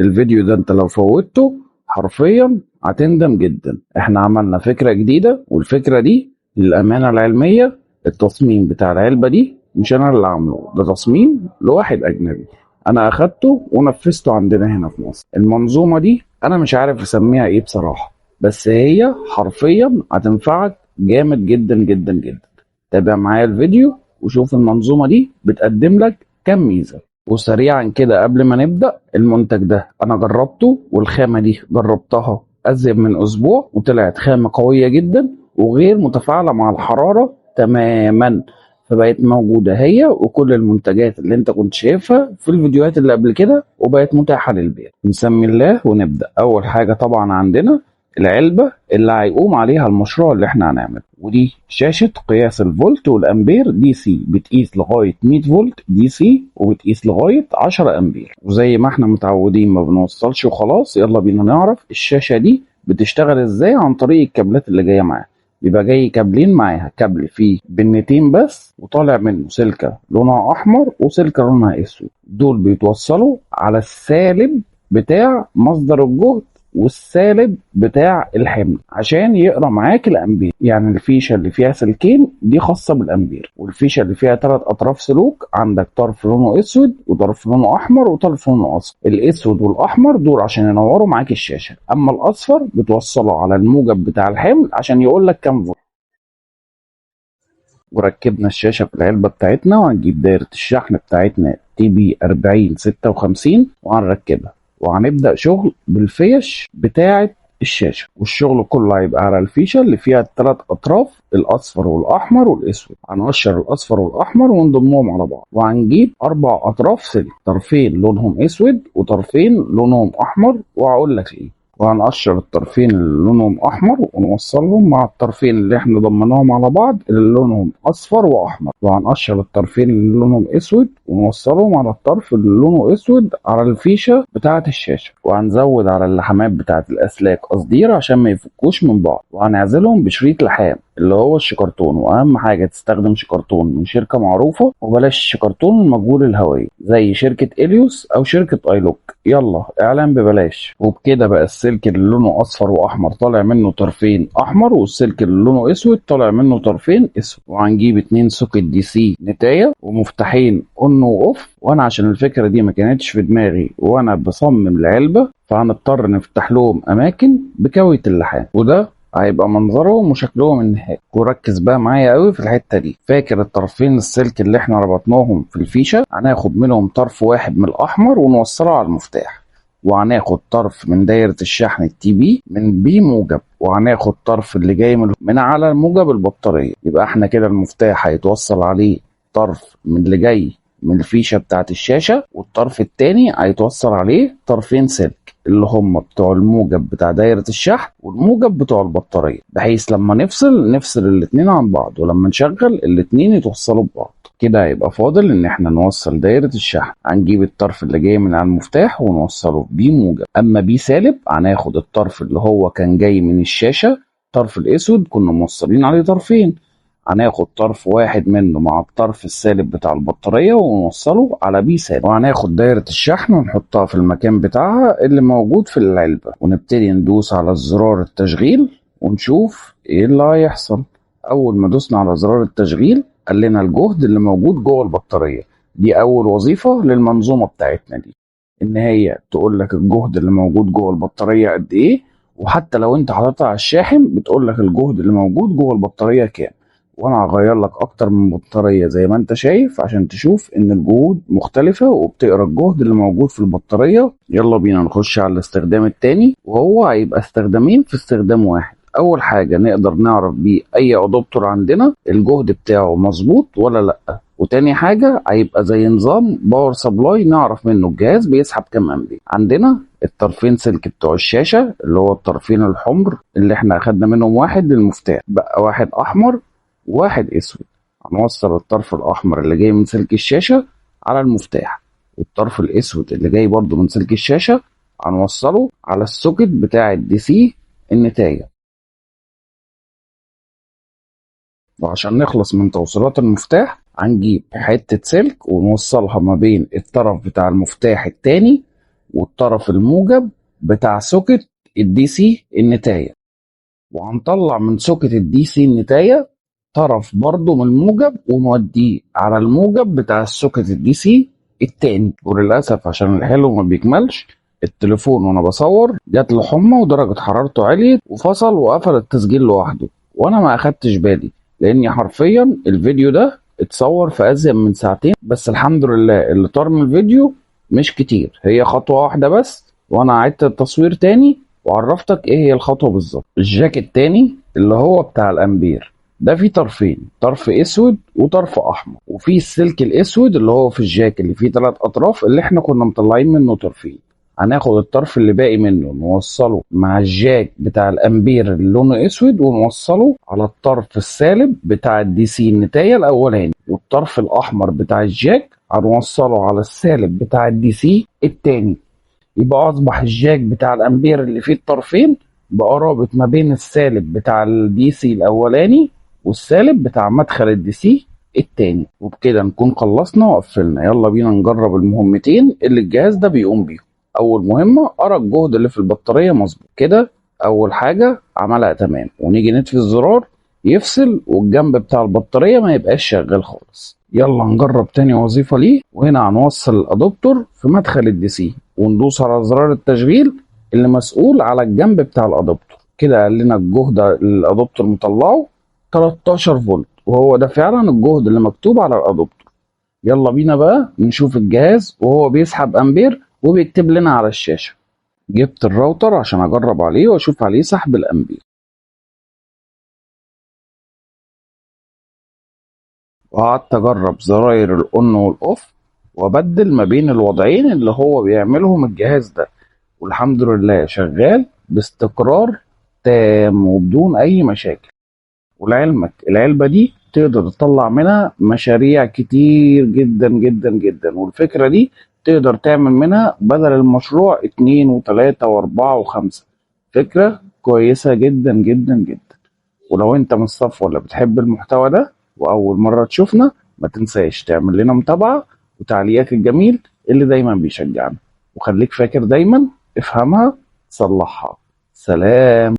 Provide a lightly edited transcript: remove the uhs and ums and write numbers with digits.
الفيديو ده انت لو فوتته حرفيا هتندم جدا. احنا عملنا فكرة جديدة، والفكرة دي للأمانة العلمية التصميم بتاع العلبة دي مش انا اللي عامله، ده تصميم لواحد اجنبي. انا اخدته ونفذته عندنا هنا في مصر. المنظومة دي انا مش عارف اسميها ايه بصراحة، بس هي حرفيا هتنفعك جامد جدا جدا جدا. تابع معايا الفيديو وشوف المنظومة دي بتقدم لك كام ميزة. وسريعا كده قبل ما نبدأ، المنتج ده أنا جربته، والخامة دي جربتها أزيد من أسبوع وطلعت خامة قوية جدا وغير متفاعلة مع الحرارة تماما. فبقت موجودة هي وكل المنتجات اللي انت كنت شايفها في الفيديوهات اللي قبل كده وبقت متاحة للبيع. نسمي الله ونبدأ. أول حاجة طبعا عندنا العلبة اللي هيقوم عليها المشروع اللي احنا هنعمله، ودي شاشة قياس الفولت والأمبير دي سي، بتقيس لغاية 100 فولت دي سي وبتقيس لغاية 10 أمبير. وزي ما احنا متعودين ما بنوصلش وخلاص، يلا بينا نعرف الشاشة دي بتشتغل ازاي عن طريق الكابلات اللي جاية معاها. بيبقى جاي كابلين معاها، كابل فيه بنتين بس وطالع منه سلكة لونها أحمر وسلكة لونها أسود. دول بيتوصلوا على السالب بتاع مصدر الجهد والسالب بتاع الحمل عشان يقرا معاك الامبير. يعني الفيشه اللي فيها سلكين دي خاصه بالامبير، والفيشه اللي فيها 3 اطراف سلوك عندك طرف لونه اسود وطرف لونه احمر وطرف لونه اصفر. الاسود والاحمر دول عشان ينوروا معاك الشاشه، اما الاصفر بتوصله على الموجب بتاع الحمل عشان يقول لك كام فولت. وركبنا الشاشه في العلبه بتاعتنا، وهنجيب دايره الشحن بتاعتنا تي بي 4056 وهنركبها، وهنبدأ شغل بالفيش بتاعة الشاشة. والشغل كله هيبقى على الفيشة اللي فيها ال3 أطراف الأصفر والأحمر والأسود. هنقشر الأصفر والأحمر ونضمهم على بعض، وهنجيب 4 أطراف سلك، طرفين لونهم أسود وطرفين لونهم أحمر، وهقول لك ليه. وهنقشر الطرفين اللي لونهم احمر ونوصلهم مع الطرفين اللي احنا ضمناهم على بعض اللي لونهم اصفر واحمر، وهنقشر الطرفين اللي لونهم اسود ونوصلهم على الطرف اللي لونه اسود على الفيشه بتاعه الشاشه. وهنزود على اللحامات بتاعه الاسلاك قصدير عشان ما يفكوش من بعض، وهنعزلهم بشريط لحام اللي هو الشكرتون. واهم حاجه تستخدم شكرتون من شركه معروفه، وبلاش الشكرتون المجهول الهويه زي شركه اليوس او شركه ايلوك، يلا اعلان ببلاش. وبكده بقى السلك اللي لونه اصفر واحمر طالع منه طرفين احمر، والسلك اللي لونه اسود طالع منه طرفين اسود. وهنجيب 2 سوكت دي سي نتايه ومفتاحين اون واوف، وانا عشان الفكره دي ما كانتش في دماغي وانا بصمم العلبه فهنضطر نفتح لهم اماكن بكاويه اللحام، وده هيبقى منظرهم وشكلهم النهائي. وركز بقى معايا قوي في الحته دي. فاكر الطرفين السلك اللي احنا ربطناهم في الفيشه؟ هناخد منهم طرف واحد من الاحمر ونوصله على المفتاح، وهناخد طرف من دايره الشحن التي بي من بي موجب، وهناخد طرف اللي جاي من على موجب البطاريه. يبقى احنا كده المفتاح هيتوصل عليه طرف من اللي جاي من الفيشه بتاعت الشاشه، والطرف التاني هيتوصل عليه طرفين سلك اللي هم بتوع الموجب بتاع دايرة الشحن والموجب بتوع البطارية، بحيث لما نفصل الاتنين عن بعض، ولما نشغل الاتنين يتوصلوا ببعض. كده هيبقى فاضل ان احنا نوصل دايرة الشحن. هنجيب الطرف اللي جاي من على المفتاح ونوصله بي موجب، اما بي سالب هناخد الطرف اللي هو كان جاي من الشاشة، الطرف الاسود كنا موصلين عليه طرفين، هناخد طرف واحد منه مع الطرف السالب بتاع البطارية ونوصله على بي سالب. وهناخد دايرة الشحن ونحطها في المكان بتاعها اللي موجود في العلبة، ونبتدي ندوس على زرار التشغيل ونشوف ايه اللي هيحصل. اول ما دوسنا على زرار التشغيل قال لنا الجهد اللي موجود جوه البطارية. دي اول وظيفة للمنظومة بتاعتنا دي، ان هي تقول لك الجهد اللي موجود جوه البطارية قد ايه، وحتى لو انت حاططها على الشاحن بتقول لك الجهد اللي موجود جوه البطارية كام. وانا هغير لك اكتر من بطارية زي ما انت شايف عشان تشوف ان الجهود مختلفة وبتقرا الجهد اللي موجود في البطارية. يلا بينا نخش على الاستخدام التاني، وهو هيبقى استخدامين في استخدام واحد. اول حاجة نقدر نعرف بيه اي ادابتور عندنا الجهد بتاعه مظبوط ولا لا، وتاني حاجة هيبقى زي نظام باور سبلاي نعرف منه الجهاز بيسحب كام امبير. عندنا الطرفين سلك بتوع الشاشة اللي هو الطرفين الحمر اللي احنا اخدنا منهم واحد للمفتاح، بقى واحد احمر وواحد اسود. هنوصل الطرف الاحمر اللي جاي من سلك الشاشة على المفتاح، والطرف الاسود اللي جاي برضو من سلك الشاشة هنوصله على السوكت بتاع الدي سي النتاية. وعشان نخلص من توصيلات المفتاح هنجيب حتة سلك ونوصلها ما بين الطرف بتاع المفتاح التاني والطرف الموجب بتاع سوكت الدي سي النتاية، وهنطلع من سوكت الدي سي النتاية طرف برضه من الموجب ونوديه على الموجب بتاع السوكت الدي سي التاني. وللأسف عشان الحلو ما بيكملش، التليفون وانا بصور جات له حمى ودرجة حرارته عليت وفصل وقفل التسجيل لوحده، وانا ما اخدتش بالي لاني حرفيا الفيديو ده اتصور في ازيد من ساعتين. بس الحمد لله اللي طار من الفيديو مش كتير، هي خطوة واحدة بس، وانا عدت التصوير تاني وعرفتك ايه هي الخطوة بالظبط. الجاك التاني اللي هو بتاع الامبير ده فيه طرفين، طرف اسود وطرف احمر، وفيه السلك الاسود اللي هو في الجاك اللي فيه 3 اطراف اللي احنا كنا مطلعين منه طرفين. هناخد الطرف اللي باقي منه نوصله مع الجاك بتاع الامبير اللي لونه اسود ونوصله على الطرف السالب بتاع الدي سي النتاية الاولاني، والطرف الاحمر بتاع الجاك هنوصله على السالب بتاع الدي سي التاني. يبقى اصبح الجاك بتاع الامبير اللي فيه الطرفين بقى رابط ما بين السالب بتاع الدي سي الاولاني والسالب بتاع مدخل الدي سي التاني. وبكده نكون خلصنا وقفلنا. يلا بينا نجرب المهمتين اللي الجهاز ده بيقوم بيهم. اول مهمة ارى الجهد اللي في البطارية مظبوط كده، اول حاجة عملها تمام، ونيجي نطفي الزرار يفصل والجنب بتاع البطارية ما يبقاش شغال خالص. يلا نجرب تاني وظيفة ليه، وهنا هنوصل الادابتور في مدخل الدي سي وندوس على زرار التشغيل اللي مسؤول على الجنب بتاع الادابتور. كده قال لنا الجهد الادابتور مطلعه 13 فولت، وهو ده فعلا الجهد اللي مكتوب على الادابتور. يلا بينا بقى نشوف الجهاز وهو بيسحب امبير وبيكتب لنا على الشاشة. جبت الراوتر عشان اجرب عليه واشوف عليه سحب الامبير، وقعدت اجرب زراير الاون والاوف وابدل ما بين الوضعين اللي هو بيعملهم الجهاز ده، والحمد لله شغال باستقرار تام وبدون اي مشاكل. ولعلمك العلبة دي تقدر تطلع منها مشاريع كتير جدا جدا جدا، والفكرة دي تقدر تعمل منها بدل المشروع 2 و3 و4 و5. فكرة كويسة جدا جدا جدا. ولو انت من الصف ولا بتحب المحتوى ده واول مرة تشوفنا، ما تنساش تعمل لنا متابعة وتعليقك الجميل اللي دايما بيشجعنا. وخليك فاكر دايما افهمها صلحها. سلام.